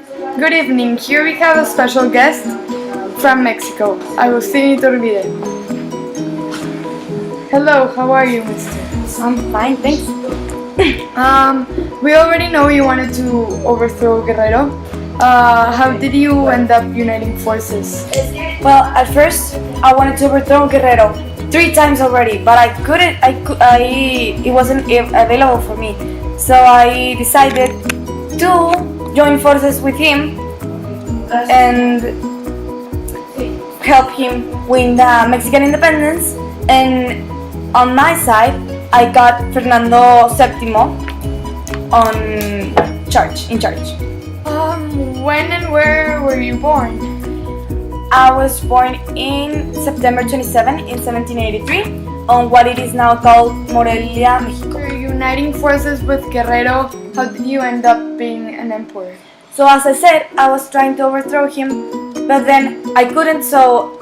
Good evening. Here we have a special guest from Mexico, Agustin Iturbide. Hello, how are you, Mr.? I'm fine, thanks. We already know you wanted to overthrow Guerrero. How did you end up uniting forces? Well, at first I wanted to overthrow Guerrero 3 times already, but I couldn't. It wasn't available for me. So I decided to join forces with him and help him win the Mexican independence. And on my side, I got Fernando VII in charge. When and where were you born? I was born in September 27 in 1783 on what it is now called Morelia, Mexico. You're uniting forces with Guerrero. How did you end up being an emperor? So as I said, I was trying to overthrow him, but then I couldn't, so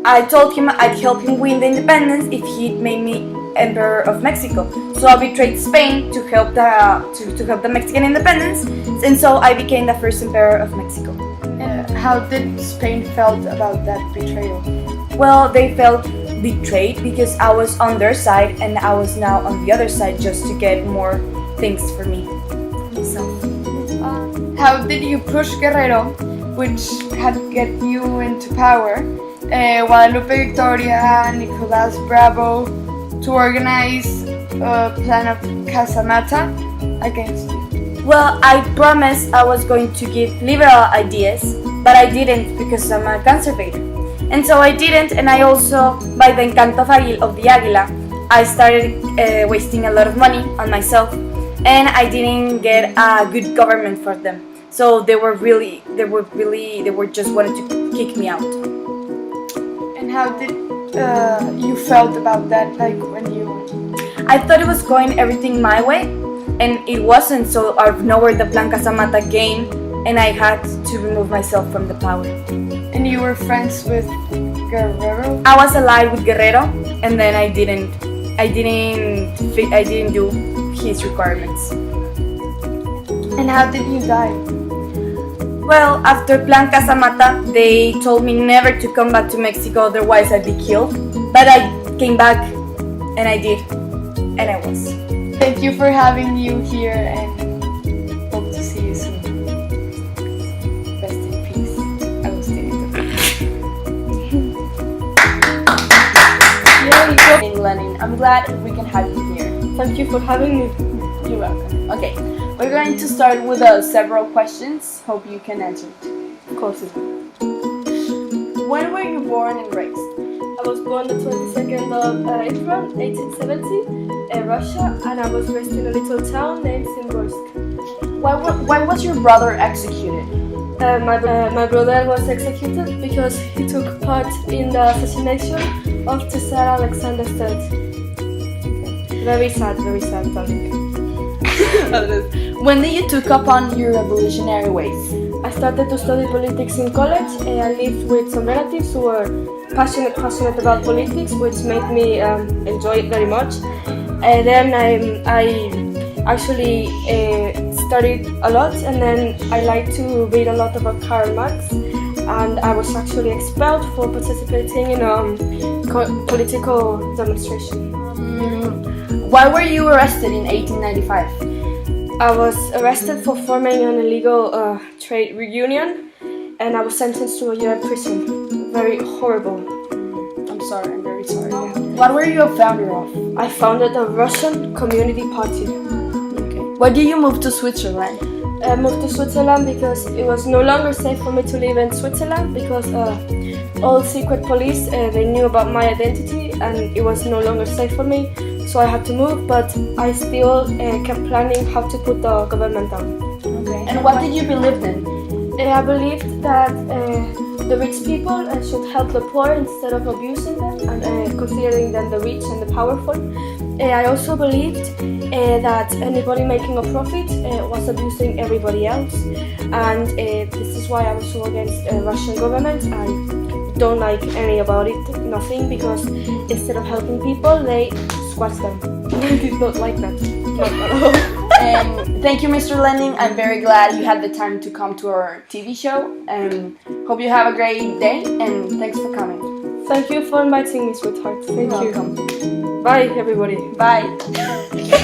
I told him I'd help him win the independence if he'd made me Emperor of Mexico. So I betrayed Spain to help the Mexican independence, and so I became the first Emperor of Mexico. How did Spain felt about that betrayal? Well, they felt betrayed because I was on their side and I was now on the other side just to get more things for me. So, how did you push Guerrero, which had get you into power, Guadalupe Victoria, Nicolás Bravo, to organize a plan of Casamata against you? well, I promised I was going to give liberal ideas, but I didn't because I'm a conservative. And so I didn't, and I also, by the encanto of the Águila, I started wasting a lot of money on myself, and I didn't get a good government for them. So they were just wanted to kick me out. And how did you felt about that, like when you... I thought it was going everything my way, and it wasn't, so out of nowhere the Plan Casamata came, and I had to remove myself from the power. And you were friends with Guerrero? I was allied with Guerrero, and then I didn't do his requirements. And how did you die? Well, after Plan Casamata, they told me never to come back to Mexico, otherwise I'd be killed. But I came back, and I did, and I was. Thank you for having you here, and hope to see you soon. Rest in peace, Agustin. Yay, Lenin. I'm glad we can have you here. Thank you for having me. You're welcome. Okay, we're going to start with several questions. Hope you can answer it. Of course. When were you born and raised? I was born the 22nd of April 1870 in Russia, and I was raised in a little town named Simborsk. Why was your brother executed? My brother was executed because he took part in the assassination of Tsar Alexander III. Very sad topic. When did you took up on your revolutionary ways? I started to study politics in college, and I lived with some relatives who were passionate about politics, which made me enjoy it very much. And then I actually studied a lot, and then I like to read a lot about Karl Marx, and I was actually expelled for participating in a political demonstration. Why were you arrested in 1895? I was arrested for forming an illegal trade union, and I was sentenced to a year in prison. Very horrible. I'm sorry, I'm very sorry. What were you a founder of? I founded a Russian Community Party. Okay. Why did you move to Switzerland? I moved to Switzerland because it was no longer safe for me to live in Switzerland because all secret police, they knew about my identity, and it was no longer safe for me. So I had to move, but I still kept planning how to put the government down. Okay. And what did you believe in? I believed that the rich people should help the poor instead of abusing them and considering them the rich and the powerful. I also believed that anybody making a profit was abusing everybody else, and this is why I was so against the Russian government. I don't like any about it, nothing, because instead of helping people, they squash them. I did not like that, not at all. And thank you, Mr. Lenning. I'm very glad you had the time to come to our TV show. And hope you have a great day. And thanks for coming. Thank you for inviting me, sweetheart. Thank You're welcome. you. Bye, everybody. Bye.